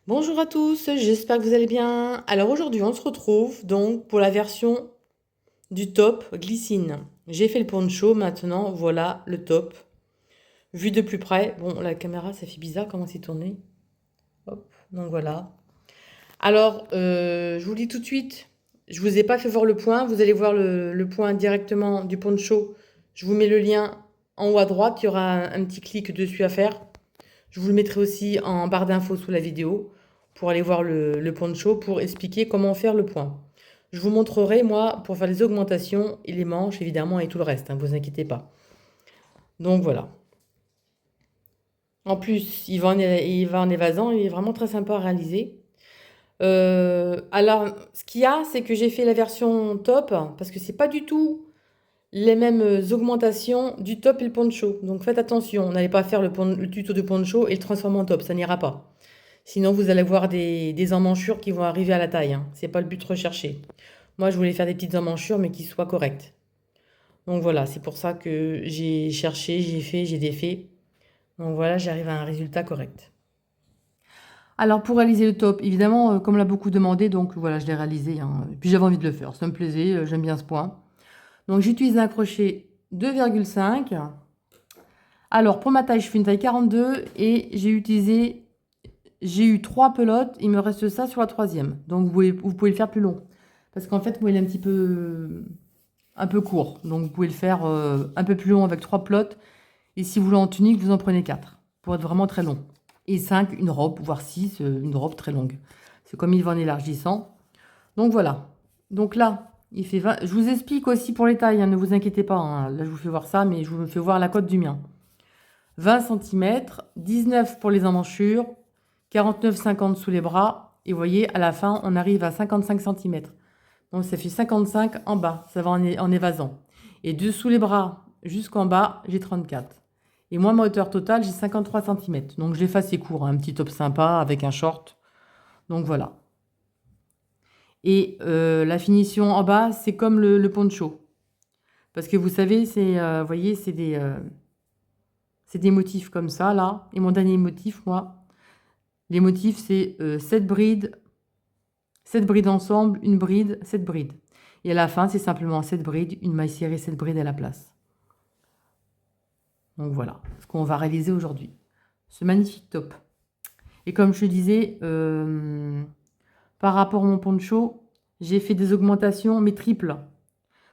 Bonjour à tous, j'espère que vous allez bien. Alors aujourd'hui, on se retrouve donc pour la version du top glycine. J'ai fait le poncho, maintenant voilà le top. Vu de plus près, bon la caméra ça fait bizarre comment c'est tourné. Hop, donc voilà. Alors, je vous le dis tout de suite, je vous ai pas fait voir le point, vous allez voir le point directement du poncho. Je vous mets le lien en haut à droite, il y aura un petit clic dessus à faire. Je vous le mettrai aussi en barre d'infos sous la vidéo pour aller voir le poncho pour expliquer comment faire le point. Je vous montrerai, moi, pour faire les augmentations et les manches, évidemment, et tout le reste, hein, vous inquiétez pas. Donc voilà. En plus, il va en évasant, il est vraiment très sympa à réaliser. Alors, ce qu'il y a, c'est que j'ai fait la version top, parce que c'est pas du tout les mêmes augmentations du top et le poncho. Donc faites attention, n'allez pas faire le tuto de poncho et le transformer en top, ça n'ira pas. Sinon, vous allez avoir des emmanchures qui vont arriver à la taille, hein. C'est pas le but recherché. Moi, je voulais faire des petites emmanchures, mais qui soient correctes. Donc voilà, c'est pour ça que j'ai cherché, j'ai fait, j'ai défait. Donc voilà, j'arrive à un résultat correct. Alors pour réaliser le top, évidemment, comme l'a beaucoup demandé, donc voilà, je l'ai réalisé, hein. Et puis j'avais envie de le faire, ça me plaisait, j'aime bien ce point. Donc j'utilise un crochet 2,5. Alors pour ma taille, je fais une taille 42 et j'ai eu 3 pelotes, il me reste ça sur la troisième. Donc vous pouvez le faire plus long. Parce qu'en fait, moi, il est un peu court. Donc vous pouvez le faire un peu plus long avec 3 pelotes. Et si vous voulez en tunique, vous en prenez 4 pour être vraiment très long. Et 5, une robe, voire 6, une robe très longue. C'est comme il va en élargissant. Donc voilà. Donc là, il fait 20. Je vous explique aussi pour les tailles, hein, ne vous inquiétez pas, hein. Là, je vous fais voir ça, mais je vous fais voir la cote du mien. 20 cm, 19 pour les emmanchures, 49,50 sous les bras. Et vous voyez, à la fin, on arrive à 55 cm. Donc ça fait 55 en bas, ça va en évasant. Et dessous les bras jusqu'en bas, j'ai 34. Et moi, ma hauteur totale, j'ai 53 cm. Donc je l'ai fait assez court, hein, un petit top sympa avec un short. Donc voilà. Et la finition en bas, c'est comme le poncho. Parce que vous savez, vous voyez, c'est des motifs comme ça, là. Et mon dernier motif, moi, les motifs, c'est 7 brides, 7 brides ensemble, une bride, 7 brides. Et à la fin, c'est simplement 7 brides, une maille serrée, 7 brides à la place. Donc voilà ce qu'on va réaliser aujourd'hui. Ce magnifique top. Et comme je disais, par rapport à mon poncho, j'ai fait des augmentations, mais triples.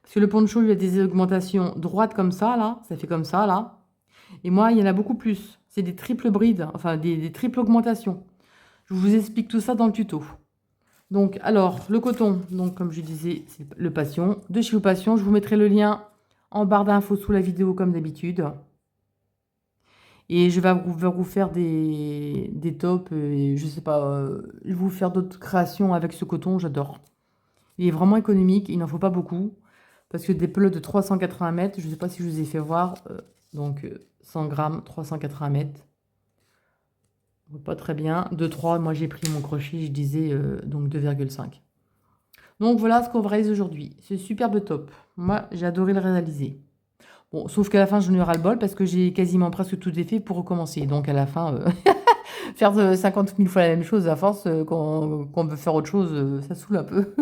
Parce que le poncho, il a des augmentations droites comme ça, là. Ça fait comme ça, là. Et moi, il y en a beaucoup plus. C'est des triples brides, enfin des triples augmentations. Je vous explique tout ça dans le tuto. Donc, alors, le coton, donc comme je disais, c'est le Passion. De chez Passion, je vous mettrai le lien en barre d'infos sous la vidéo comme d'habitude. Et je vais vous faire des tops, et je sais pas, je vais vous faire d'autres créations avec ce coton, j'adore. Il est vraiment économique, il n'en faut pas beaucoup. Parce que des pelotes de 380 mètres, je ne sais pas si je vous ai fait voir, donc 100 grammes, 380 mètres. Pas très bien. 2,3, moi j'ai pris mon crochet, je disais donc 2,5. Donc voilà ce qu'on va réaliser aujourd'hui. Ce superbe top. Moi, j'ai adoré le réaliser. Bon, sauf qu'à la fin, je n'ai ras le bol parce que j'ai quasiment presque tout défait pour recommencer. Donc à la fin, faire 50 000 fois la même chose à force, qu'on veut faire autre chose, ça saoule un peu.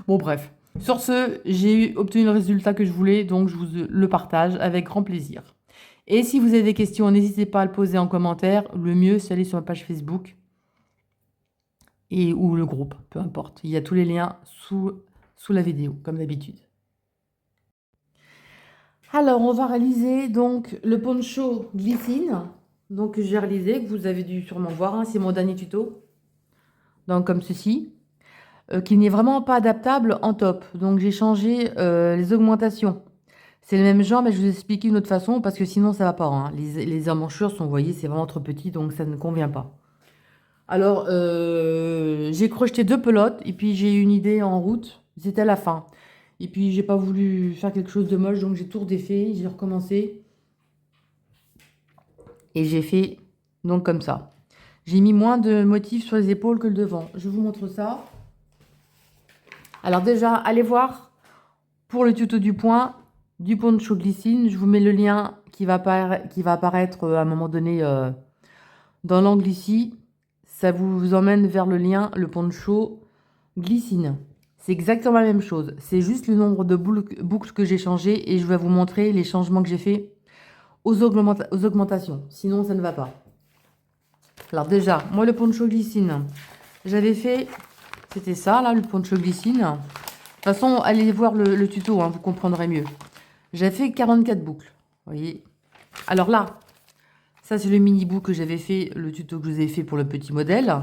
Bon, bref. Sur ce, j'ai obtenu le résultat que je voulais, donc je vous le partage avec grand plaisir. Et si vous avez des questions, n'hésitez pas à le poser en commentaire. Le mieux, c'est d'aller sur ma page Facebook ou le groupe, peu importe. Il y a tous les liens sous la vidéo, comme d'habitude. Alors, on va réaliser donc le poncho glycine. Donc, j'ai réalisé, que vous avez dû sûrement voir, hein, c'est mon dernier tuto. Donc, comme ceci. Qui n'est vraiment pas adaptable en top. Donc, j'ai changé les augmentations. C'est le même genre, mais je vous explique une autre façon, parce que sinon, ça va pas, hein. Les emmanchures sont, vous voyez, c'est vraiment trop petit, donc ça ne convient pas. Alors, j'ai crocheté 2 pelotes, et puis j'ai eu une idée en route. C'était à la fin. Et puis, j'ai pas voulu faire quelque chose de moche, donc j'ai tout redéfait, j'ai recommencé. Et j'ai fait donc comme ça. J'ai mis moins de motifs sur les épaules que le devant. Je vous montre ça. Alors déjà, allez voir pour le tuto du point du poncho glycine. Je vous mets le lien qui va apparaître à un moment donné dans l'angle ici. ça vous emmène vers le lien, le poncho Glycine. C'est exactement la même chose. C'est juste le nombre de boucles que j'ai changé et je vais vous montrer les changements que j'ai fait aux augmentations. Sinon, ça ne va pas. Alors déjà, moi, le poncho Glycine, j'avais fait... C'était ça, là, le poncho Glycine. De toute façon, allez voir le tuto, hein, vous comprendrez mieux. J'avais fait 44 boucles. Vous voyez. Alors là, ça, c'est le mini bout que j'avais fait, le tuto que je vous ai fait pour le petit modèle.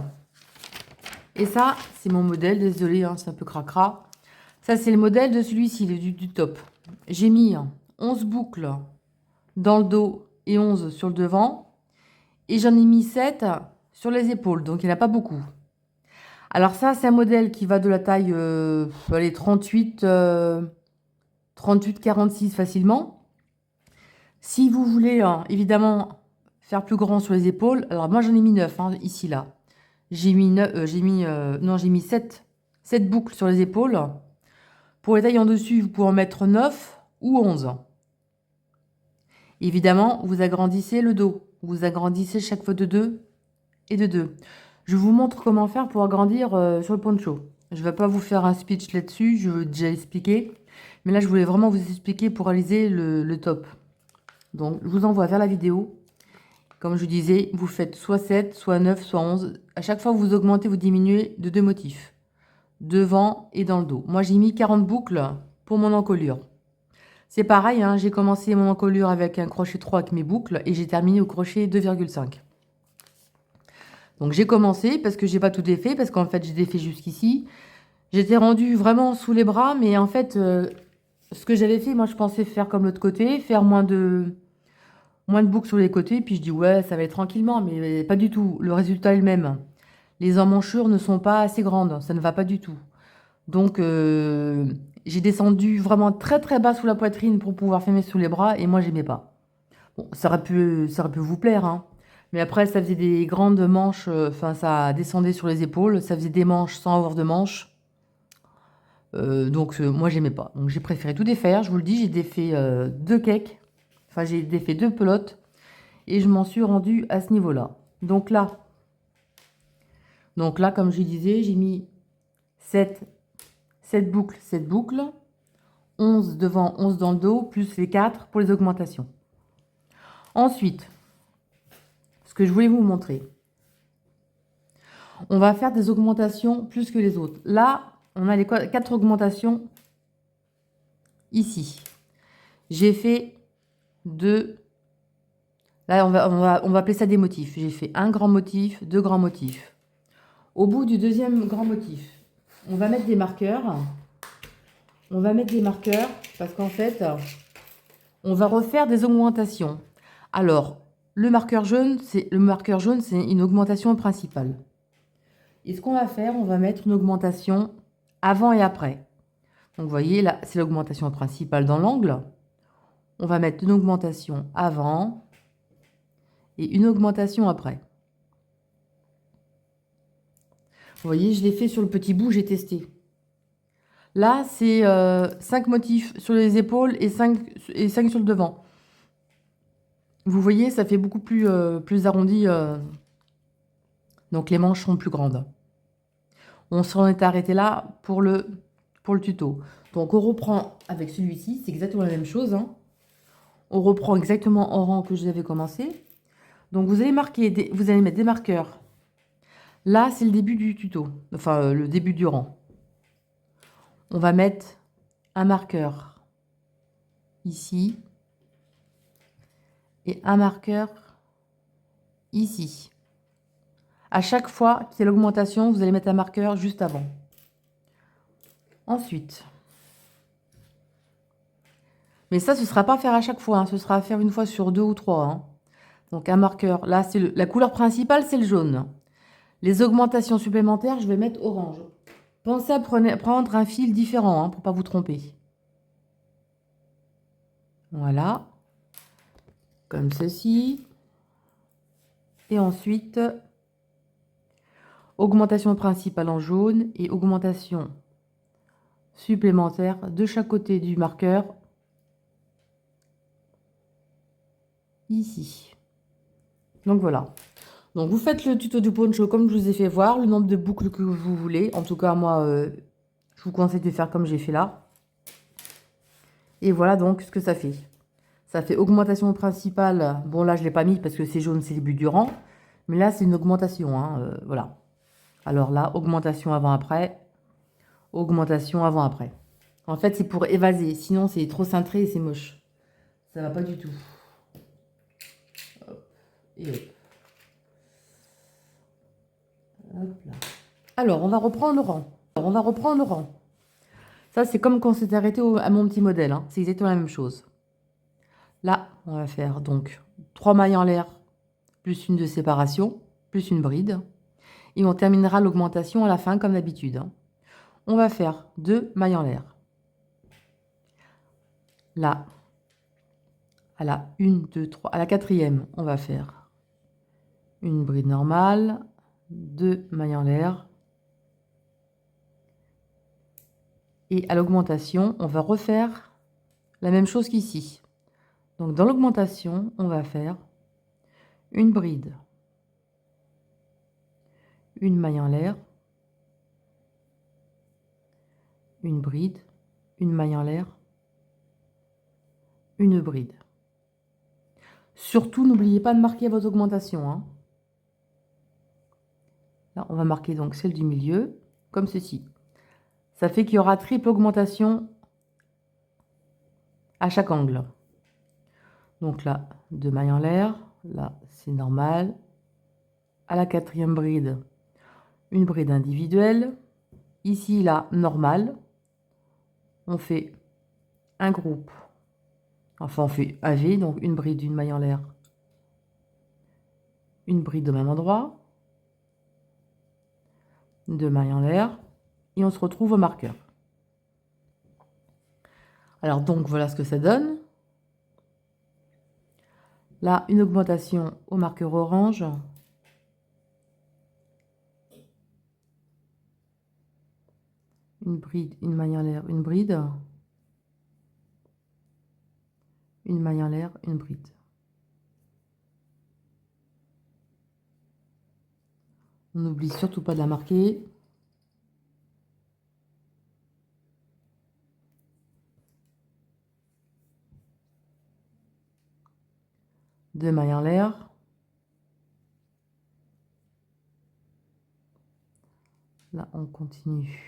Et ça, c'est mon modèle. Désolé, hein, c'est un peu cracra. Ça, c'est le modèle de celui-ci, du top. J'ai mis 11 boucles dans le dos et 11 sur le devant. Et j'en ai mis 7 sur les épaules, donc il n'y en a pas beaucoup. Alors ça, c'est un modèle qui va de la taille allez, 38-46 facilement. Si vous voulez, évidemment, faire plus grand sur les épaules, alors moi j'en ai mis 9, hein, ici, là. J'ai mis 7 boucles sur les épaules. Pour les tailles en dessus, vous pouvez en mettre 9 ou 11. Évidemment, vous agrandissez le dos. Vous agrandissez chaque fois de 2 et de 2. Je vous montre comment faire pour agrandir sur le poncho. Je ne vais pas vous faire un speech là-dessus, je vais déjà expliquer. Mais là, je voulais vraiment vous expliquer pour réaliser le top. Donc, je vous envoie vers la vidéo. Comme je disais, vous faites soit 7, soit 9, soit 11. À chaque fois, vous augmentez, vous diminuez de 2 motifs. Devant et dans le dos. Moi, j'ai mis 40 boucles pour mon encolure. C'est pareil, hein, j'ai commencé mon encolure avec un crochet 3 avec mes boucles et j'ai terminé au crochet 2,5. Donc j'ai commencé parce que j'ai pas tout défait, parce qu'en fait j'ai défait jusqu'ici. J'étais rendue vraiment sous les bras, mais en fait, ce que j'avais fait, moi je pensais faire comme l'autre côté, faire moins de boucles sur les côtés, puis je dis ouais, ça va être tranquillement, mais pas du tout. Le résultat est le même. Les emmanchures ne sont pas assez grandes, ça ne va pas du tout. Donc j'ai descendu vraiment très très bas sous la poitrine pour pouvoir fermer sous les bras, et moi j'aimais pas. Bon, ça aurait pu vous plaire, hein. Mais après, ça faisait des grandes manches, enfin, ça descendait sur les épaules, ça faisait des manches sans avoir de manches. Donc, moi, j'aimais pas. Donc, j'ai préféré tout défaire. Je vous le dis, j'ai défait 2 cakes, enfin, j'ai défait 2 pelotes, et je m'en suis rendue à ce niveau-là. Donc là, comme je disais, j'ai mis 7 boucles, 7 boucles, 11 devant, 11 dans le dos, plus les 4 pour les augmentations. Ensuite, ce que je voulais vous montrer, on va faire des augmentations plus que les autres. Là, on a les 4 augmentations ici. J'ai fait 2. Là, on va appeler ça des motifs. J'ai fait un grand motif, 2 grands motifs. Au bout du deuxième grand motif, on va mettre des marqueurs. On va mettre des marqueurs parce qu'en fait, on va refaire des augmentations. Alors, le marqueur jaune, c'est une augmentation principale. Et ce qu'on va faire, on va mettre une augmentation avant et après. Donc, vous voyez, là, c'est l'augmentation principale dans l'angle. On va mettre une augmentation avant et une augmentation après. Vous voyez, je l'ai fait sur le petit bout, j'ai testé. Là, c'est 5 motifs sur les épaules et 5 sur le devant. Vous voyez, ça fait beaucoup plus arrondi. Donc, les manches sont plus grandes. On s'en est arrêté là pour le tuto. Donc, on reprend avec celui-ci. C'est exactement la même chose, hein. On reprend exactement en rang que je l'avais commencé. Donc, vous allez mettre des marqueurs. Là, c'est le début du tuto. Enfin, le début du rang. On va mettre un marqueur ici. Et un marqueur ici. À chaque fois qu'il y a l'augmentation, vous allez mettre un marqueur juste avant. Ensuite. Mais ça, ce ne sera pas à faire à chaque fois, hein. Ce sera à faire une fois sur 2 ou 3. Hein. Donc un marqueur. Là, c'est la couleur principale, c'est le jaune. Les augmentations supplémentaires, je vais mettre orange. Pensez à prendre un fil différent, hein, pour ne pas vous tromper. Voilà. Comme ceci. Et ensuite, augmentation principale en jaune et augmentation supplémentaire de chaque côté du marqueur. Ici. Donc voilà. Donc, vous faites le tuto du poncho comme je vous ai fait voir, le nombre de boucles que vous voulez. En tout cas, moi, je vous conseille de faire comme j'ai fait là. Et voilà donc ce que ça fait. Ça fait augmentation principale. Bon, là, je ne l'ai pas mis parce que c'est jaune, c'est le début du rang. Mais là, c'est une augmentation, hein, voilà. Alors là, augmentation avant-après. Augmentation avant-après. En fait, c'est pour évaser. Sinon, c'est trop cintré et c'est moche. Ça va pas du tout. Hop. Et hop. Hop là. Alors, on va reprendre le rang. Alors, on va reprendre le rang. Ça, c'est comme quand on s'est arrêté à mon petit modèle, hein. C'est exactement la même chose. Là, on va faire donc 3 mailles en l'air, plus une de séparation, plus une bride. Et on terminera l'augmentation à la fin, comme d'habitude, hein. On va faire 2 mailles en l'air. Là, à la 1, 2, 3, à la quatrième, on va faire une bride normale, 2 mailles en l'air. Et à l'augmentation, on va refaire la même chose qu'ici. Donc dans l'augmentation, on va faire une bride, une maille en l'air, une bride, une maille en l'air, une bride. Surtout, n'oubliez pas de marquer votre augmentation, hein. Là, on va marquer donc celle du milieu, comme ceci. Ça fait qu'il y aura triple augmentation à chaque angle. Donc là, 2 mailles en l'air, là, c'est normal. À la quatrième bride, une bride individuelle. Ici, là, normal. On fait un groupe. Enfin, on fait AV, donc une bride, une maille en l'air, une bride au même endroit, 2 mailles en l'air, et on se retrouve au marqueur. Alors donc, voilà ce que ça donne. Là, une augmentation au marqueur orange. Une bride, une maille en l'air, une bride. Une maille en l'air, une bride. On n'oublie surtout pas de la marquer. Deux mailles en l'air. Là, on continue.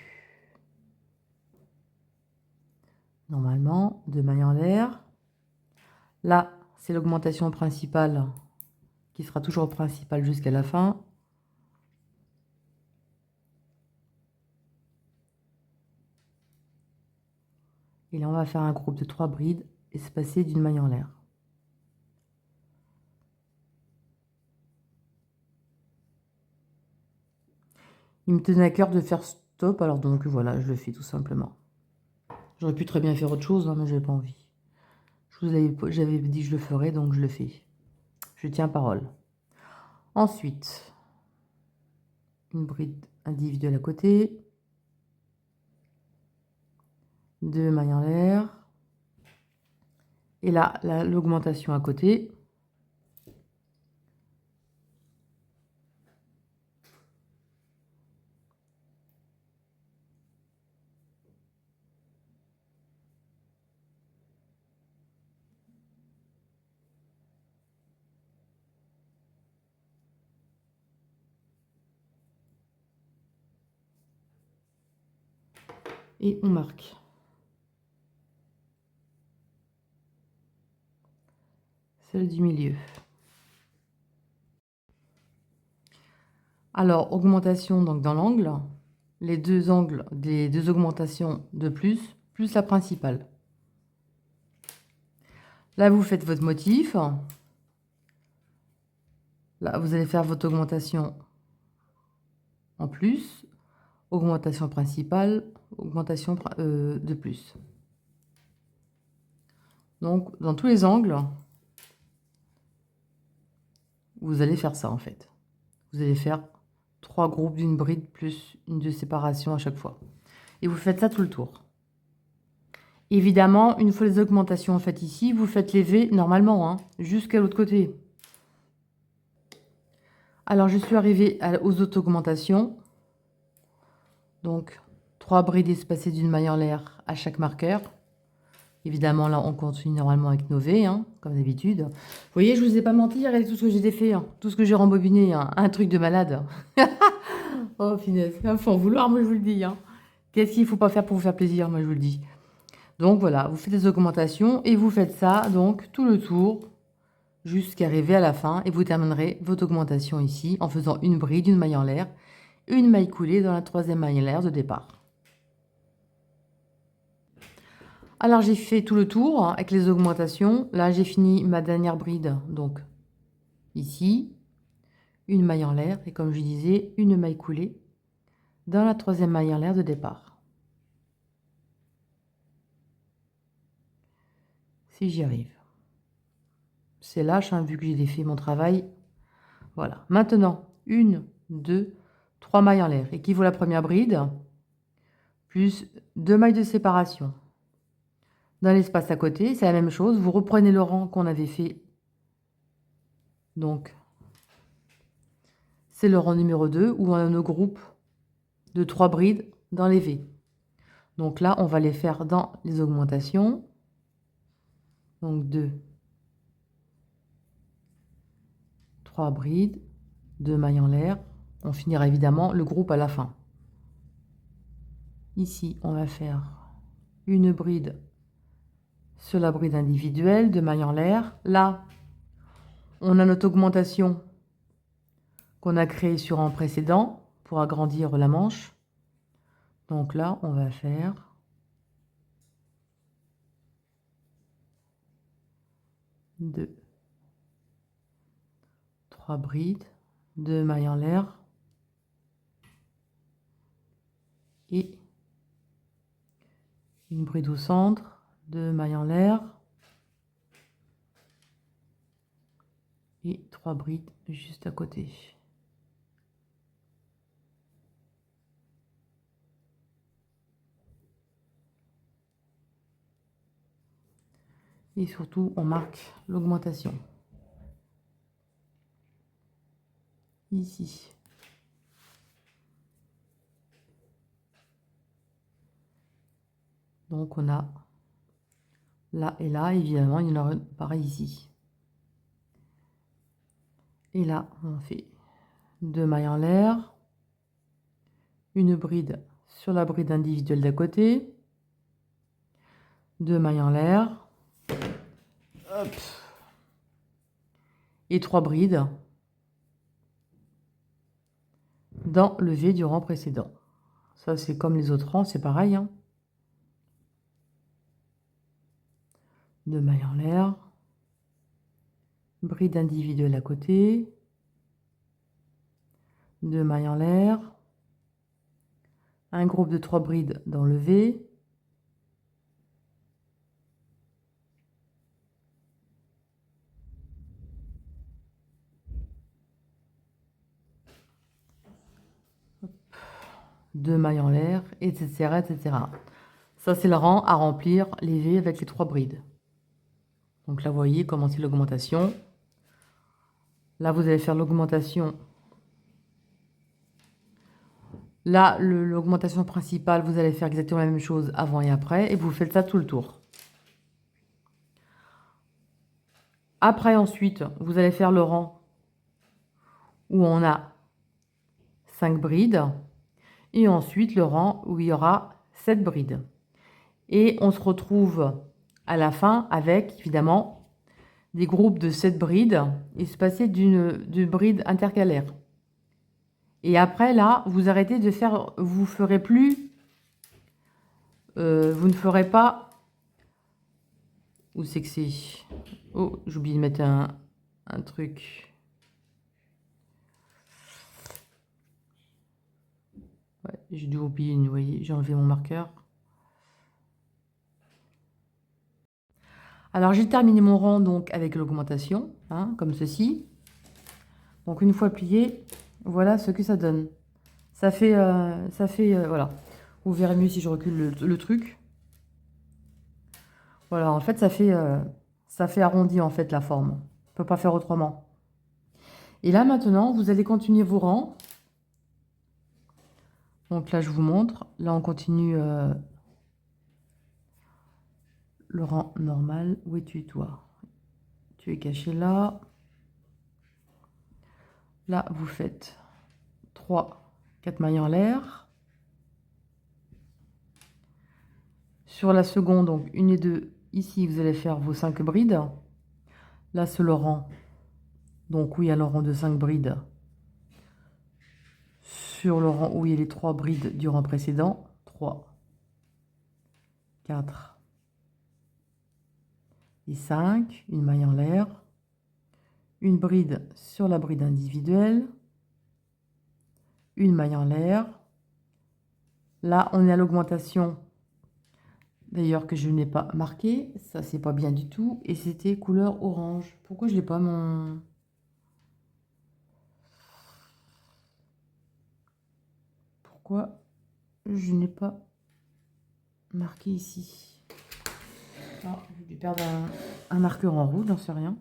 Normalement, 2 mailles en l'air. Là, c'est l'augmentation principale qui sera toujours principale jusqu'à la fin. Et là, on va faire un groupe de 3 brides espacées d'une maille en l'air. Il me tenait à cœur de faire stop, alors donc voilà, je le fais tout simplement. J'aurais pu très bien faire autre chose, hein, mais j'avais pas envie. J'avais dit que je le ferais, donc je le fais. Je tiens parole. Ensuite, une bride individuelle à côté. 2 mailles en l'air. Et là, l'augmentation à côté. Et on marque. Celle du milieu. Alors, augmentation donc dans l'angle. Les deux angles des deux augmentations de plus la principale. Là, vous faites votre motif. Là, vous allez faire votre augmentation en plus, augmentation principale, augmentation de plus. Donc, dans tous les angles, vous allez faire ça en fait. Vous allez faire 3 groupes d'une bride plus une de séparation à chaque fois. Et vous faites ça tout le tour. Évidemment, une fois les augmentations faites ici, vous faites les V normalement, hein, jusqu'à l'autre côté. Alors, je suis arrivée aux auto-augmentations. Donc, 3 brides espacées d'une maille en l'air à chaque marqueur. Évidemment, là, on continue normalement avec nos V, hein, comme d'habitude. Vous voyez, je vous ai pas menti, regardez tout ce que j'ai défait, hein, tout ce que j'ai rembobiné, hein, un truc de malade. Oh, finesse, il faut en vouloir, moi je vous le dis. Hein. Qu'est-ce qu'il ne faut pas faire pour vous faire plaisir, moi je vous le dis. Donc voilà, vous faites des augmentations et vous faites ça, donc tout le tour, jusqu'à arriver à la fin. Et vous terminerez votre augmentation ici en faisant une bride, une maille en l'air, une maille coulée dans la 3e maille en l'air de départ. Alors j'ai fait tout le tour hein, avec les augmentations. Là j'ai fini ma dernière bride, donc ici, une maille en l'air et comme je disais, une maille coulée dans la 3e maille en l'air de départ. Si j'y arrive. C'est lâche, hein, vu que j'ai défait mon travail. Voilà. Maintenant, 1, 2, 3 mailles en l'air, équivaut la première bride, plus 2 mailles de séparation. Dans l'espace à côté, c'est la même chose. Vous reprenez le rang qu'on avait fait. Donc, c'est le rang numéro 2, où on a nos groupes de 3 brides dans les V. Donc là, on va les faire dans les augmentations. Donc 2, 3 brides, 2 mailles en l'air. On finira évidemment le groupe à la fin. Ici, on va faire une bride sur la bride individuelle, 2 mailles en l'air. Là, on a notre augmentation qu'on a créée sur un précédent pour agrandir la manche. Donc là, on va faire 2, 3 brides, 2 mailles en l'air et une bride au centre, 2 mailles en l'air et 3 brides juste à côté. Et surtout, on marque l'augmentation. Ici. Donc on a là et là, évidemment, il y en aura pareil ici. Et là, on fait 2 mailles en l'air, une bride sur la bride individuelle d'à côté, 2 mailles en l'air, hop, et 3 brides dans le V du rang précédent. Ça, c'est comme les autres rangs, c'est pareil. Hein. 2 mailles en l'air, bride individuelle à côté, 2 mailles en l'air, un groupe de 3 brides dans le V, deux mailles en l'air, etc., etc. Ça, c'est le rang à remplir les V avec les 3 brides. Donc là, vous voyez comment c'est l'augmentation. Là, vous allez faire l'augmentation. Là, l'augmentation principale, vous allez faire exactement la même chose avant et après, et vous faites ça tout le tour. Après, ensuite, vous allez faire le rang où on a 5 brides, et ensuite le rang où il y aura 7 brides. Et on se retrouve à la fin avec, évidemment, des groupes de 7 brides espacés d'une bride intercalaire. Et après, là, vous arrêtez de faire, vous ferez plus, vous ne ferez pas, où c'est que c'est? Oh, j'ai oublié de mettre un truc. Ouais, j'ai dû oublier, vous voyez, j'ai enlevé mon marqueur. Alors, j'ai terminé mon rang donc avec l'augmentation, hein, comme ceci. Donc, une fois plié, voilà ce que ça donne. Ça fait, voilà. Vous verrez mieux si je recule le truc. Voilà, en fait, ça fait arrondi en fait la forme. On peut pas faire autrement. Et là, maintenant, vous allez continuer vos rangs. Donc là, je vous montre. Là, on continue le rang normal. Où es-tu, toi? Tu es caché là. Là, vous faites 3, 4 mailles en l'air. Sur la seconde, donc 1 et 2, ici, vous allez faire vos 5 brides. Là, c'est le rang. Donc, oui, alors rang de 5 brides. Sur le rang où il y a les 3 brides du rang précédent. 3, 4 et 5. Une maille en l'air. Une bride sur la bride individuelle. Une maille en l'air. Là, on est à l'augmentation. D'ailleurs, que je n'ai pas marqué. Ça, c'est pas bien du tout. Et c'était couleur orange. Pourquoi je n'ai pas mon... Pourquoi je n'ai pas marqué ici? Ah, j'ai dû perdre un marqueur en rouge, j'en sais rien.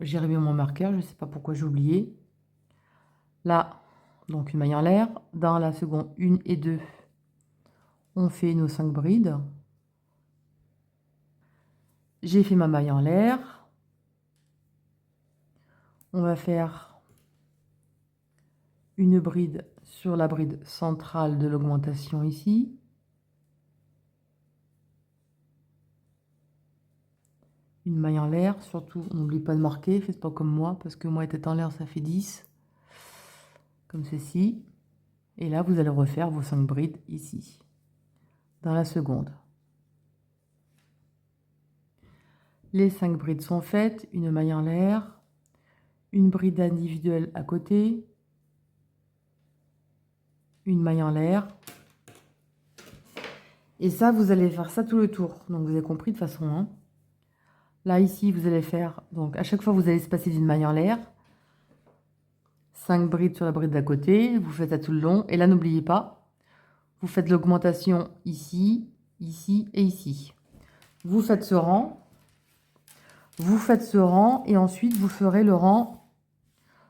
J'ai remis mon marqueur, je ne sais pas pourquoi j'ai oublié. Là, donc une maille en l'air. Dans la seconde 1 et 2, on fait nos 5 brides. J'ai fait ma maille en l'air. On va faire une bride sur la bride centrale de l'augmentation ici. Une maille en l'air, surtout n'oublie pas de marquer, faites pas comme moi, parce que moi tête en l'air ça fait 10. Comme ceci. Et là, vous allez refaire vos 5 brides ici, dans la seconde. Les 5 brides sont faites, une maille en l'air, une bride individuelle à côté, une maille en l'air. Et ça, vous allez faire ça tout le tour. Donc, vous avez compris de façon 1. Là, ici, vous allez faire, donc à chaque fois, vous allez se passer d'une maille en l'air. 5 brides sur la bride d'à côté, vous faites ça tout le long. Et là, n'oubliez pas, vous faites l'augmentation ici, ici et ici. Vous faites ce rang. Vous faites ce rang et ensuite, vous ferez le rang.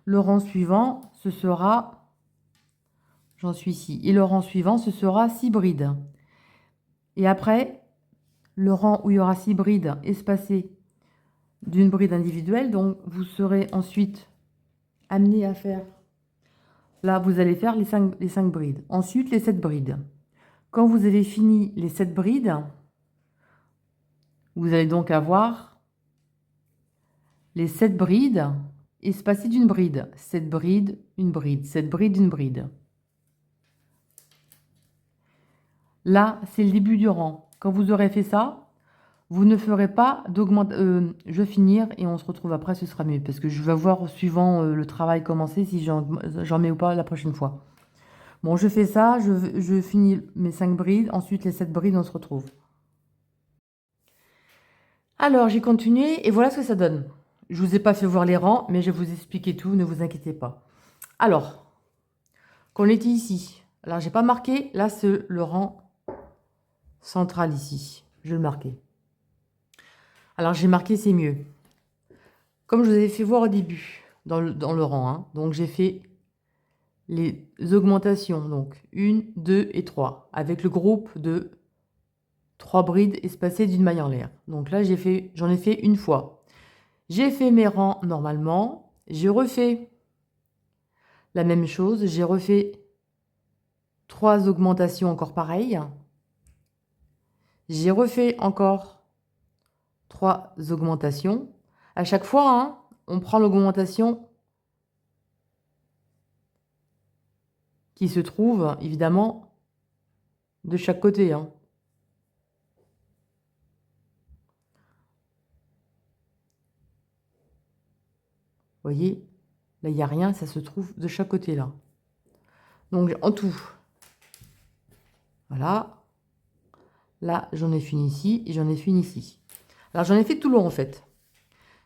Le rang suivant, ce sera, j'en suis ici, et le rang suivant, ce sera 6 brides. Et après, le rang où il y aura 6 brides espacées d'une bride individuelle, donc vous serez ensuite amené à faire, là vous allez faire les 5 brides, ensuite les 7 brides. Quand vous avez fini les 7 brides, vous allez donc avoir les 7 brides espacées d'une bride, 7 brides, une bride, 7 brides, une bride. Là, c'est le début du rang. Quand vous aurez fait ça, vous ne ferez pas d'augmentation. Je vais finir et on se retrouve après, ce sera mieux. Parce que je vais voir, suivant le travail commencé, si j'en mets ou pas la prochaine fois. Bon, je fais ça, je finis mes 5 brides. Ensuite, les 7 brides, on se retrouve. Alors, j'ai continué et voilà ce que ça donne. Je ne vous ai pas fait voir les rangs, mais je vais vous expliquer tout, ne vous inquiétez pas. Alors, qu'on était ici. Alors, j'ai pas marqué. Là, c'est le rang central ici. Je vais le marquer. Alors, j'ai marqué, c'est mieux. Comme je vous avais fait voir au début, dans le rang, hein, donc j'ai fait les augmentations, donc 1, 2 et 3, avec le groupe de 3 brides espacées d'une maille en l'air. Donc là, j'en ai fait une fois. J'ai fait mes rangs normalement, j'ai refait la même chose, j'ai refait 3 augmentations encore pareilles. J'ai refait encore 3 augmentations. À chaque fois, hein, on prend l'augmentation qui se trouve, évidemment, de chaque côté. Hein. Vous voyez, là, il n'y a rien, ça se trouve de chaque côté, là. Donc, en tout, voilà. Là, j'en ai fini ici et j'en ai fini ici. Alors, j'en ai fait tout le long, en fait.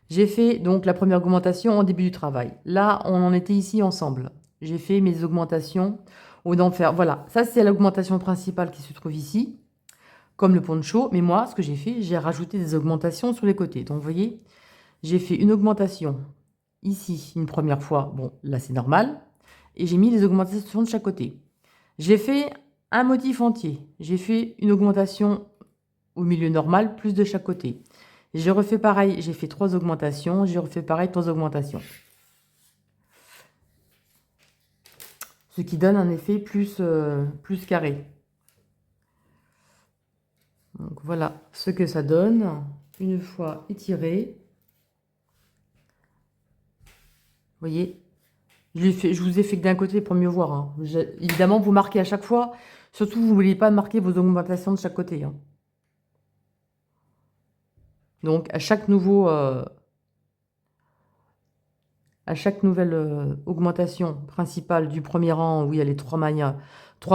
J'ai fait, donc, la première augmentation au début du travail. Là, on en était ici ensemble. J'ai fait mes augmentations au d'enfer. Voilà, ça, c'est l'augmentation principale qui se trouve ici, comme le poncho. Mais moi, ce que j'ai fait, j'ai rajouté des augmentations sur les côtés. Donc, vous voyez, j'ai fait une augmentation ici une première fois. Bon, là, c'est normal. Et j'ai mis les augmentations de chaque côté. J'ai fait un motif entier. J'ai fait une augmentation au milieu normal, plus de chaque côté. J'ai refait pareil, j'ai fait 3 augmentations. J'ai refait pareil, 3 augmentations. Ce qui donne un effet plus carré. Donc voilà ce que ça donne une fois étiré. Vous voyez, je vous ai fait que d'un côté pour mieux voir, hein. Évidemment, vous marquez à chaque fois. Surtout, vous n'oubliez pas de marquer vos augmentations de chaque côté, hein. Donc, à chaque nouvelle augmentation principale du premier rang, où il y a les 3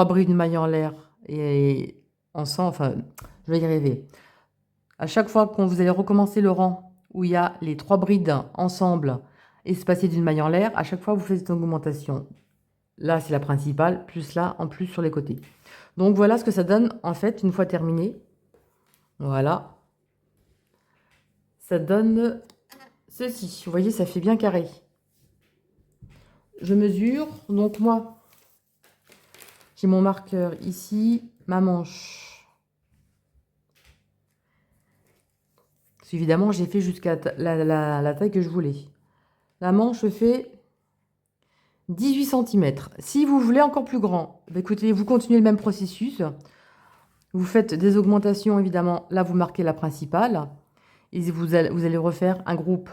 brides de mailles en l'air et ensemble, enfin, je vais y arriver. À chaque fois que vous allez recommencer le rang où il y a les 3 brides ensemble espacées d'une maille en l'air, à chaque fois, vous faites une augmentation. Là, c'est la principale, plus là, en plus sur les côtés. Donc, voilà ce que ça donne, en fait, une fois terminé. Voilà. Ça donne ceci. Vous voyez, ça fait bien carré. Je mesure. Donc, moi, j'ai mon marqueur ici, ma manche. Évidemment, j'ai fait jusqu'à la taille que je voulais. La manche fait 18 cm. Si vous voulez encore plus grand, bah écoutez, vous continuez le même processus. Vous faites des augmentations, évidemment. Là, vous marquez la principale. Et vous allez refaire un groupe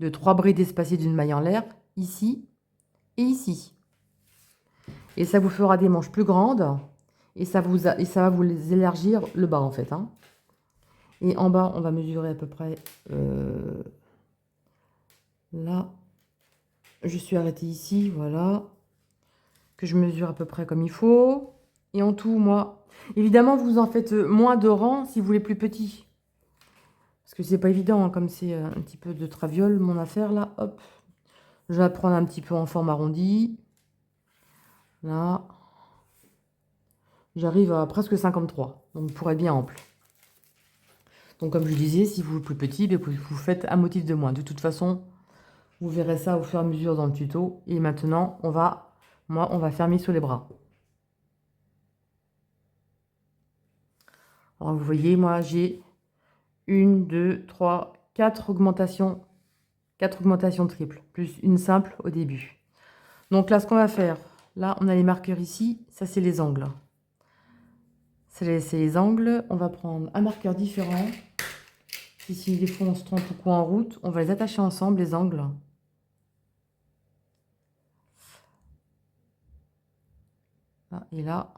de 3 brides espacées d'une maille en l'air, ici et ici. Et ça vous fera des manches plus grandes. Et ça va vous élargir le bas, en fait, hein. Et en bas, on va mesurer à peu près... là, je suis arrêtée ici, voilà. Que je mesure à peu près comme il faut. Et en tout, moi... Évidemment, vous en faites moins de rangs si vous voulez plus petit. Parce que c'est pas évident, hein, comme c'est un petit peu de traviole, mon affaire, là. Hop. Je vais prendre un petit peu en forme arrondie. Là. J'arrive à presque 53. Donc, pour être bien ample. Donc, comme je disais, si vous voulez plus petit, vous faites un motif de moins. De toute façon, vous verrez ça au fur et à mesure dans le tuto. Et maintenant, on va fermer sur les bras. Alors, vous voyez, moi, j'ai 1, 2, 3, 4 augmentations. 4 augmentations triples, plus une simple au début. Donc là, ce qu'on va faire, là, on a les marqueurs ici. Ça, c'est les angles. C'est les angles. On va prendre un marqueur différent. Si des fois, on se trompe ou quoi en route, on va les attacher ensemble, les angles. Là, et là,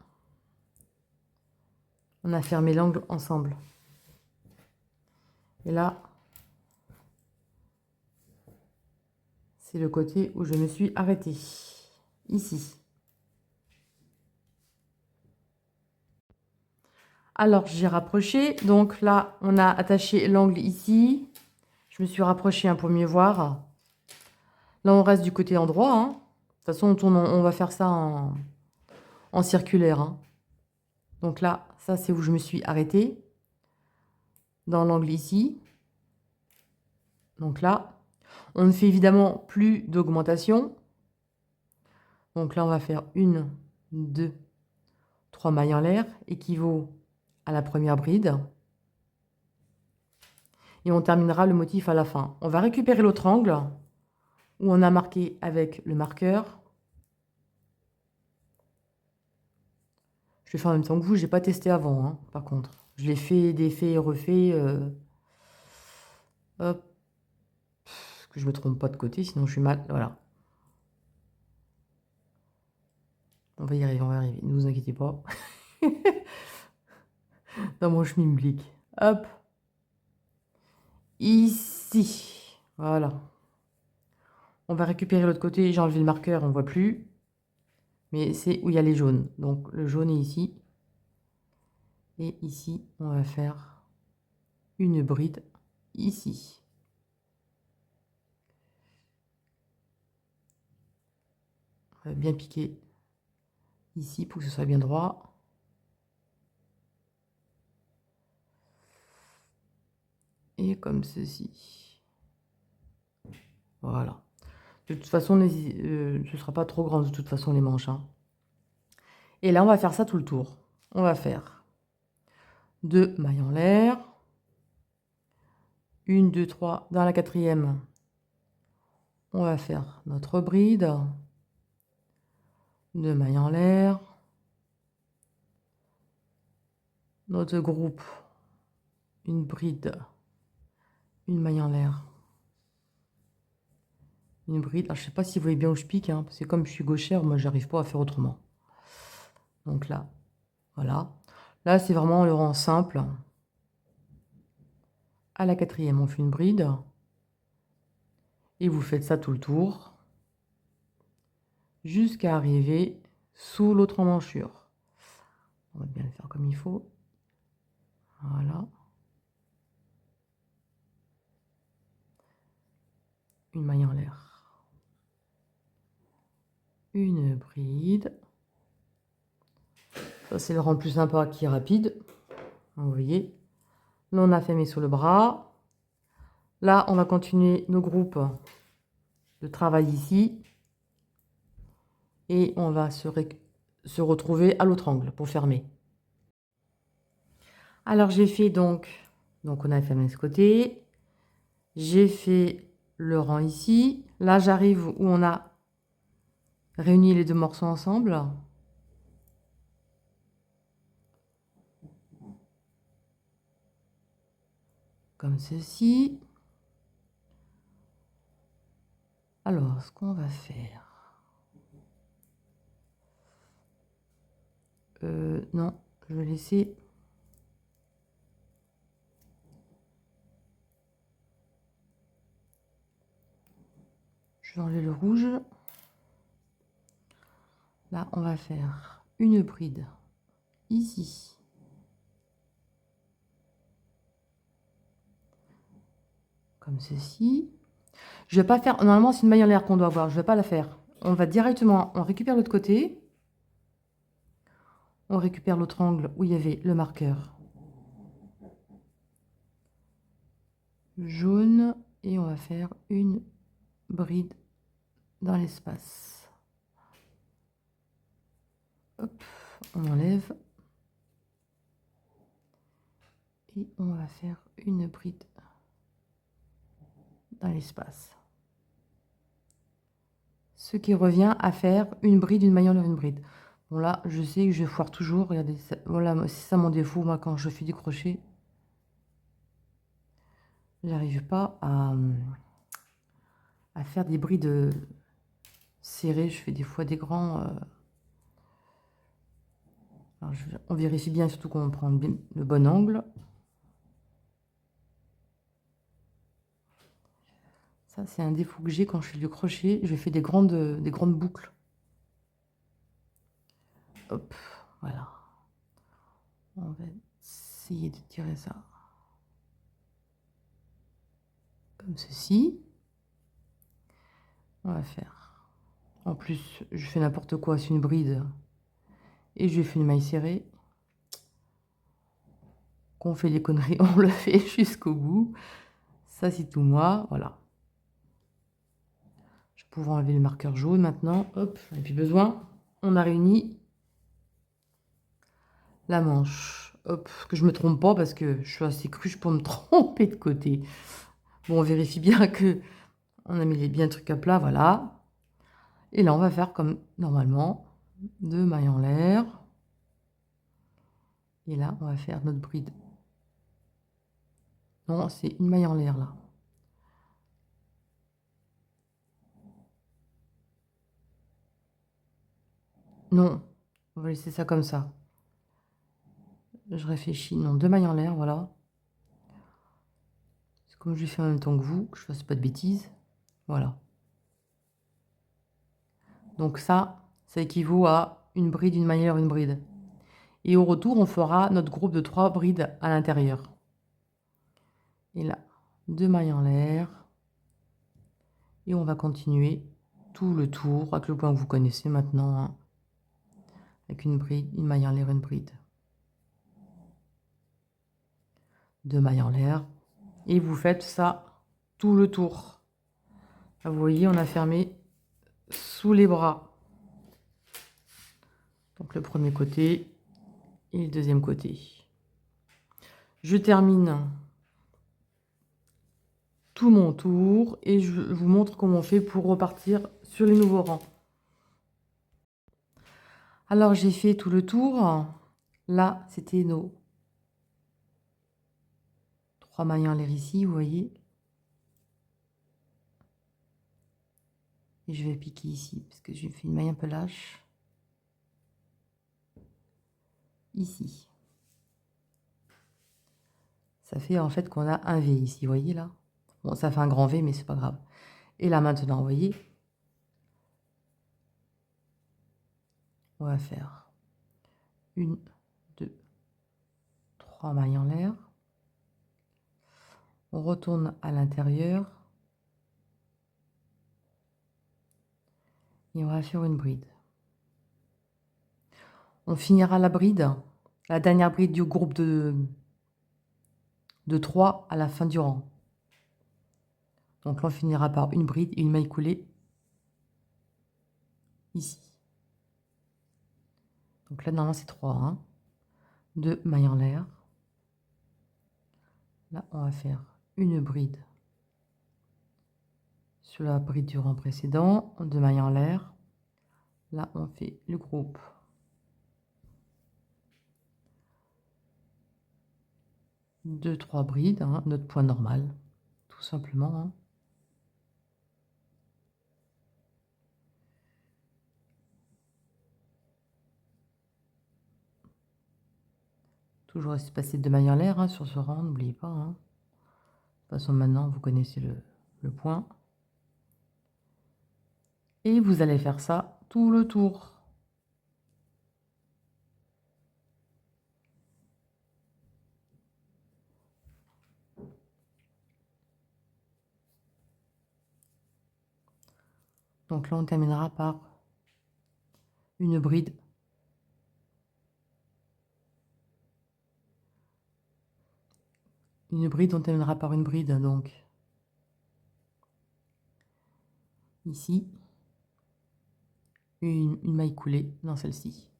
on a fermé l'angle ensemble. Et là, c'est le côté où je me suis arrêtée. Ici. Alors, j'ai rapproché. Donc là, on a attaché l'angle ici. Je me suis rapprochée pour mieux voir. Là, on reste du côté endroit, hein. De toute façon, on va faire ça en circulaire, hein. Donc là, ça, c'est où je me suis arrêtée. Dans l'angle ici. Donc là, on ne fait évidemment plus d'augmentation. Donc là, on va faire 1, 2, 3 mailles en l'air, équivaut à la première bride. Et on terminera le motif à la fin. On va récupérer l'autre angle où on a marqué avec le marqueur. Je vais faire en même temps que vous, je n'ai pas testé avant, hein, par contre. Je l'ai fait, défait et refait. Hop. Que je ne me trompe pas de côté, sinon je suis mal. Voilà. On va y arriver, on va y arriver. Ne vous inquiétez pas. Dans mon schmilblick. Hop. Ici. Voilà. On va récupérer l'autre côté. J'ai enlevé le marqueur, on ne voit plus. Mais c'est où il y a les jaunes. Donc le jaune est ici. Et ici, on va faire une bride ici. On va bien piquer ici pour que ce soit bien droit. Et comme ceci. Voilà. De toute façon, ce ne sera pas trop grand de toute façon les manches, hein. Et là, on va faire ça tout le tour. On va faire 2 mailles en l'air. 1, 2, 3. Dans la quatrième, on va faire notre bride. 2 mailles en l'air. Notre groupe, une bride, une maille en l'air. Une bride. Alors, je ne sais pas si vous voyez bien où je pique, hein, parce que comme je suis gauchère, moi, j'arrive pas à faire autrement. Donc là, voilà. Là, c'est vraiment le rang simple. À la quatrième, on fait une bride. Et vous faites ça tout le tour. Jusqu'à arriver sous l'autre emmanchure. On va bien le faire comme il faut. Voilà. Une maille en l'air. Une bride. Ça, c'est le rang plus sympa qui est rapide. Vous voyez. Là, on a fait mes sous le bras. Là, on va continuer nos groupes de travail ici. Et on va se retrouver à l'autre angle pour fermer. Alors, j'ai fait donc on a fermé ce côté. J'ai fait le rang ici. Là, j'arrive où on a réuni les deux morceaux ensemble. Comme ceci. Alors, ce qu'on va faire... non, je vais laisser... Je vais enlever le rouge. Là, on va faire une bride ici. Comme ceci. Je vais pas faire... Normalement, c'est une maille en l'air qu'on doit avoir. Je vais pas la faire. On va directement... On récupère l'autre côté. On récupère l'autre angle où il y avait le marqueur jaune. Et on va faire une bride dans l'espace. Hop, on enlève. Et on va faire une bride dans l'espace. Ce qui revient à faire une bride, une maille en l'air, une bride. Bon là, je sais que je foire toujours. Regardez, voilà, c'est ça mon défaut, moi, quand je fais du crochet. J'arrive pas à faire des brides serrées. Je fais des fois des grands... Alors, on vérifie bien, surtout qu'on prend le bon angle. Ça, c'est un défaut que j'ai quand je fais du crochet. Je fais des grandes boucles. Hop, voilà. On va essayer de tirer ça comme ceci. On va faire. En plus, je fais n'importe quoi, c'est une bride. Et je fais une maille serrée. Qu'on fait des conneries, on le fait jusqu'au bout. Ça, c'est tout moi, voilà. Je vais pouvoir enlever le marqueur jaune maintenant. Hop, j'en ai plus besoin. On a réuni la manche. Hop, que je me trompe pas parce que je suis assez cruche pour me tromper de côté. Bon, on vérifie bien que on a mis bien le truc à plat, voilà. Et là, on va faire comme normalement, 2 mailles en l'air. Et là, on va faire notre bride. Non, c'est une maille en l'air là. Non, on va laisser ça comme ça. Je réfléchis. Non, 2 mailles en l'air, voilà. C'est comme je l'ai fait en même temps que vous, que je fasse pas de bêtises. Voilà. Donc ça équivaut à une bride, une maille en l'air, une bride. Et au retour, on fera notre groupe de 3 brides à l'intérieur. Et là, 2 mailles en l'air. Et on va continuer tout le tour avec le point que vous connaissez maintenant, hein, avec une bride, une maille en l'air, une bride. 2 mailles en l'air. Et vous faites ça tout le tour. Là, vous voyez, on a fermé sous les bras. Donc le premier côté et le deuxième côté. Je termine tout mon tour et je vous montre comment on fait pour repartir sur les nouveaux rangs. Alors j'ai fait tout le tour. Là, c'était nos 3 mailles en l'air ici, vous voyez. Et je vais piquer ici, parce que j'ai fait une maille un peu lâche. Ici. Ça fait en fait qu'on a un V ici, vous voyez là. Bon, ça fait un grand V, mais c'est pas grave. Et là maintenant, vous voyez, on va faire 1, 2, 3 mailles en l'air. On retourne à l'intérieur. Et on va faire une bride. On finira la bride, la dernière bride du groupe de 3 à la fin du rang. Donc là, on finira par une bride et une maille coulée ici. Donc là, normalement, c'est 3. Hein. 2 mailles en l'air. Là, on va faire une bride sur la bride du rang précédent, 2 mailles en l'air. Là, on fait le groupe. 2, 3 brides, hein, notre point normal, tout simplement. Hein. Toujours espacer 2 mailles en l'air hein, sur ce rang, n'oubliez pas. Hein. De toute façon, maintenant, vous connaissez le point. Et vous allez faire ça tout le tour. Donc là, on terminera par une bride. Une bride, on terminera par une bride, donc ici, une maille coulée dans celle-ci.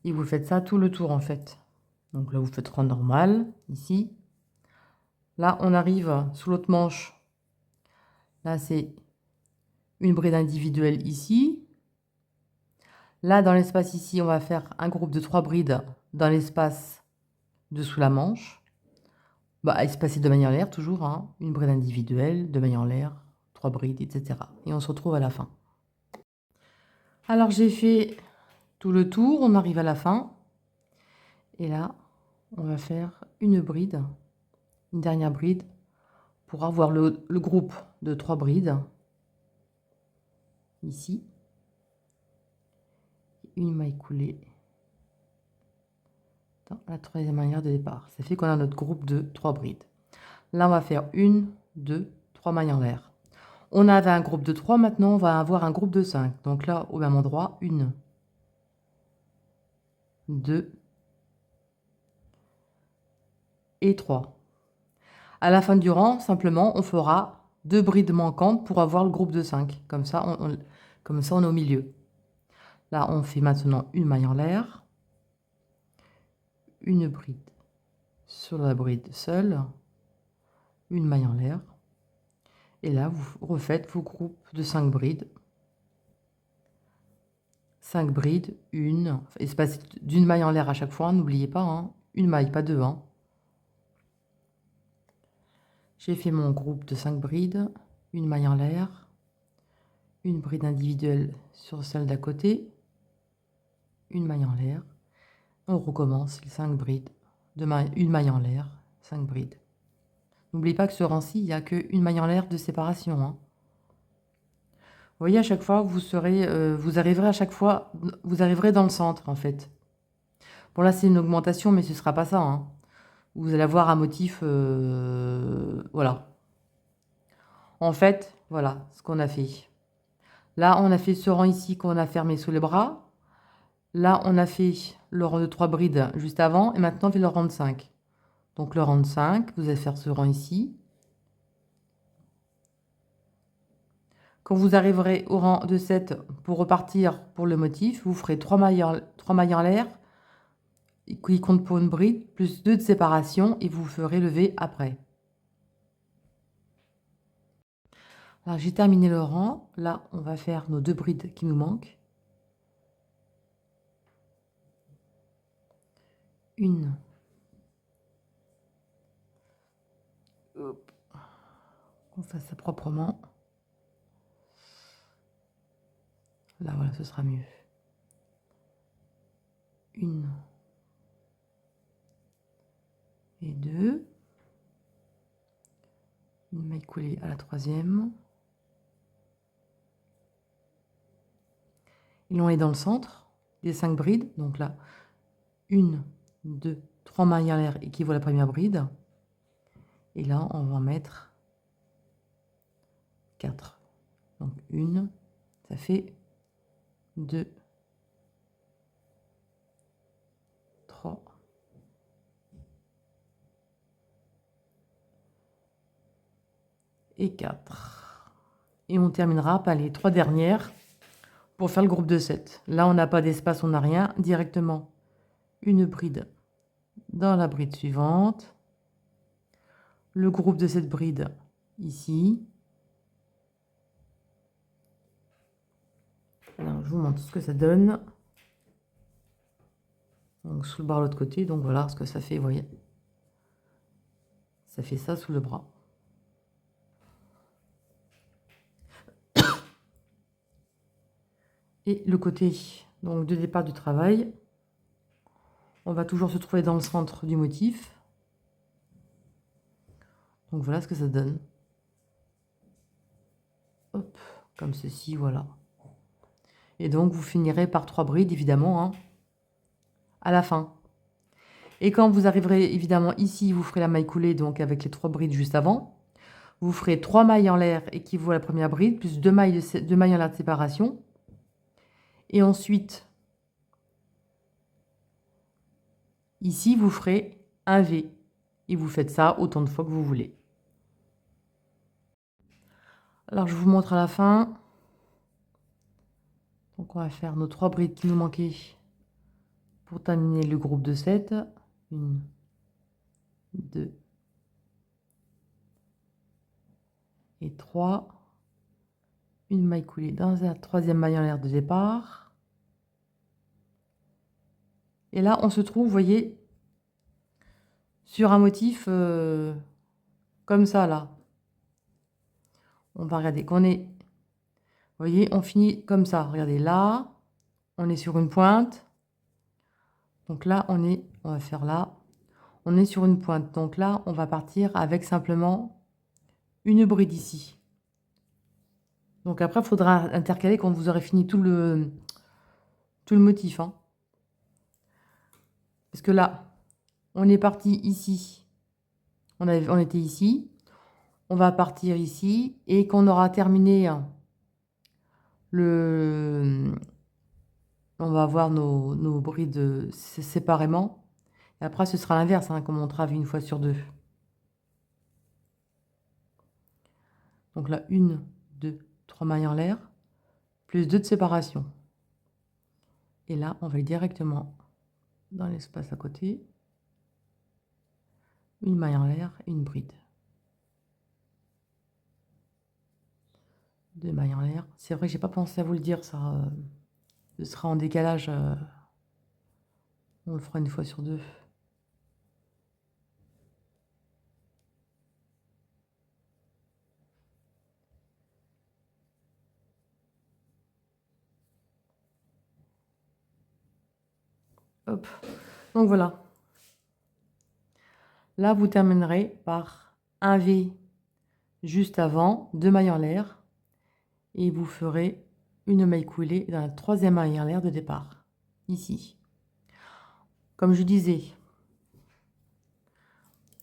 Et vous faites ça tout le tour, en fait. Donc là, vous faites rang normal, ici. Là, on arrive sous l'autre manche. Là, c'est une bride individuelle ici. Là, dans l'espace ici, on va faire un groupe de 3 brides dans l'espace dessous la manche. Bah, espacer 2 mailles en l'air, toujours. Hein. Une bride individuelle, 2 mailles en l'air, 3 brides, etc. Et on se retrouve à la fin. Alors, j'ai fait tout le tour. On arrive à la fin. Et là, on va faire une bride, une dernière bride, pour avoir le groupe de 3 brides. Ici. Une maille coulée dans la troisième manière de départ. Ça fait qu'on a notre groupe de 3 brides. Là, on va faire 1, 2, 3 mailles en l'air. On avait un groupe de 3, maintenant on va avoir un groupe de 5. Donc là, au même endroit, 1, 2 et 3. À la fin du rang, simplement, on fera 2 brides manquantes pour avoir le groupe de 5. Comme ça, on est au milieu. Là, on fait maintenant une maille en l'air, une bride sur la bride seule, une maille en l'air. Et là, vous refaites vos groupes de 5 brides. 5 brides, une, espace d'une maille en l'air à chaque fois, n'oubliez pas, hein, une maille, pas deux. Hein. J'ai fait mon groupe de 5 brides, une maille en l'air, une bride individuelle sur celle d'à côté, une maille en l'air. On recommence les 5 brides, une maille en l'air, 5 brides. N'oubliez pas que ce rang-ci, il n'y a qu'une maille en l'air de séparation. Hein. Vous voyez, à chaque fois, vous arriverez à chaque fois, vous arriverez dans le centre, en fait. Bon, là, c'est une augmentation, mais ce ne sera pas ça. Hein. Vous allez avoir un motif, voilà. En fait, voilà ce qu'on a fait. Là, on a fait ce rang ici qu'on a fermé sous les bras. Là, on a fait le rang de 3 brides juste avant, et maintenant, on fait le rang de 5. Donc, le rang de 5, vous allez faire ce rang ici. Quand vous arriverez au rang de 7 pour repartir pour le motif, vous ferez 3 mailles en l'air qui comptent pour une bride, plus 2 de séparation et vous ferez le V après. Alors j'ai terminé le rang. Là, on va faire nos 2 brides qui nous manquent. Une. Hop. Qu'on fasse ça proprement. Là, voilà, ce sera mieux. Une. Et 2. Une maille coulée à la 3e. Et l'on est dans le centre des 5 brides. Donc là, 1, 2, 3 mailles en l'air équivaut à la première bride. Et là, on va en mettre 4. Donc 1, ça fait 2, 3. Et 4. Et on terminera par les 3 dernières pour faire le groupe de 7. Là, on n'a pas d'espace, on n'a rien. Directement, une bride dans la bride suivante. Le groupe de cette bride ici. Alors, je vous montre ce que ça donne. Donc, sous le bras de l'autre côté. Donc, voilà ce que ça fait, vous voyez. Ça fait ça sous le bras. Et le côté donc, de départ du travail, on va toujours se trouver dans le centre du motif. Donc voilà ce que ça donne. Hop, comme ceci, voilà. Et donc vous finirez par 3 brides, évidemment, hein, à la fin. Et quand vous arriverez, évidemment, ici, vous ferez la maille coulée, donc avec les 3 brides juste avant. Vous ferez 3 mailles en l'air équivaut à la première bride, plus 2 mailles en l'air de séparation. Et ensuite, ici, vous ferez un V. Et vous faites ça autant de fois que vous voulez. Alors, je vous montre à la fin. Donc, on va faire nos 3 brides qui nous manquaient pour terminer le groupe de 7. 1, 2 et 3. Une maille coulée dans la 3e maille en l'air de départ. Et là, on se trouve, vous voyez, sur un motif comme ça, là. On va regarder qu'on est... Vous voyez, on finit comme ça. Regardez, là, on est sur une pointe. Donc là, on va faire là. On est sur une pointe. Donc là, on va partir avec simplement une bride ici. Donc après, il faudra intercaler quand vous aurez fini tout le motif. Hein. Parce que là, on est parti ici. On était ici. On va partir ici. Et qu'on aura terminé on va avoir nos brides séparément. Et après, ce sera l'inverse, hein, comme on trave une fois sur 2. Donc là, 1, 2, 3 mailles en l'air, plus 2 de séparation. Et là, on va aller directement dans l'espace à côté. Une maille en l'air, une bride. 2 mailles en l'air. C'est vrai que j'ai pas pensé à vous le dire, ça ce sera en décalage. On le fera une fois sur 2. Hop. Donc voilà. Là, vous terminerez par un V juste avant, 2 mailles en l'air, et vous ferez une maille coulée dans la 3e maille en l'air de départ, ici. Comme je disais,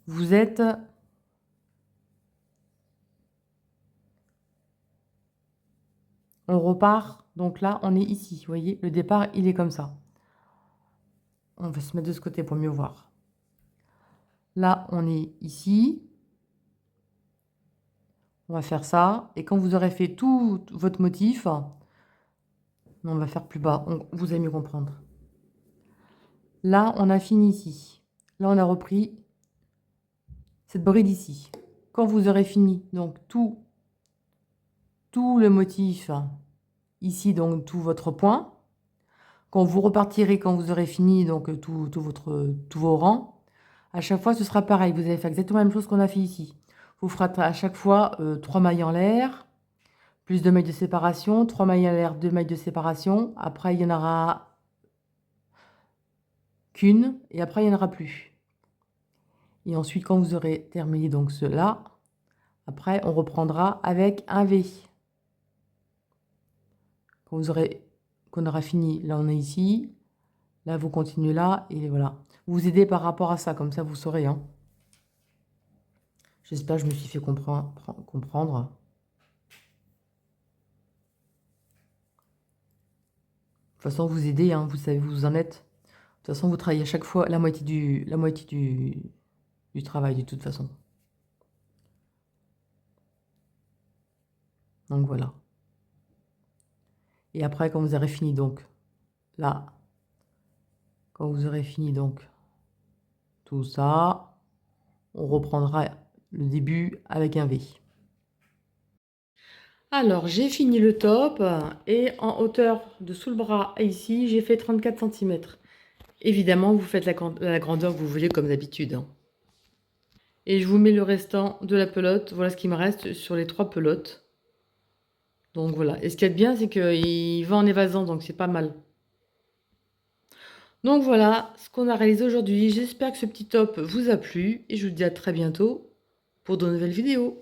vous êtes on repart, donc là, on est ici, vous voyez, le départ, il est comme ça. On va se mettre de ce côté pour mieux voir. Là, on est ici. On va faire ça. Et quand vous aurez fait tout votre motif, non, on va faire plus bas. Vous allez mieux comprendre. Là, on a fini ici. Là, on a repris cette bride ici. Quand vous aurez fini, donc tout le motif ici, donc tout votre point, quand vous repartirez, quand vous aurez fini donc tous vos rangs, à chaque fois, ce sera pareil. Vous allez faire exactement la même chose qu'on a fait ici. Vous ferez à chaque fois 3 mailles en l'air, plus 2 mailles de séparation, 3 mailles en l'air, 2 mailles de séparation. Après, il n'y en aura qu'une, et après, il n'y en aura plus. Et ensuite, quand vous aurez terminé donc cela, après, on reprendra avec un V. Quand qu'on aura fini, là, on est ici. Là, vous continuez là, et voilà. Vous aidez par rapport à ça, comme ça, vous saurez. Hein. J'espère que je me suis fait comprendre. De toute façon, vous aidez, hein, vous savez où vous en êtes. De toute façon, vous travaillez à chaque fois la moitié du travail, de toute façon. Donc, voilà. Et après, quand vous aurez fini, donc, là, quand vous aurez fini, donc, tout ça, on reprendra le début avec un V. Alors, j'ai fini le top et en hauteur de sous le bras ici, j'ai fait 34 cm. Évidemment, vous faites la grandeur que vous voulez comme d'habitude. Hein. Et je vous mets le restant de la pelote. Voilà ce qui me reste sur les 3 pelotes. Donc voilà. Et ce qu'il y a de bien, c'est qu'il va en évasant, donc c'est pas mal. Donc voilà ce qu'on a réalisé aujourd'hui. J'espère que ce petit top vous a plu et je vous dis à très bientôt pour de nouvelles vidéos.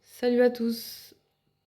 Salut à tous!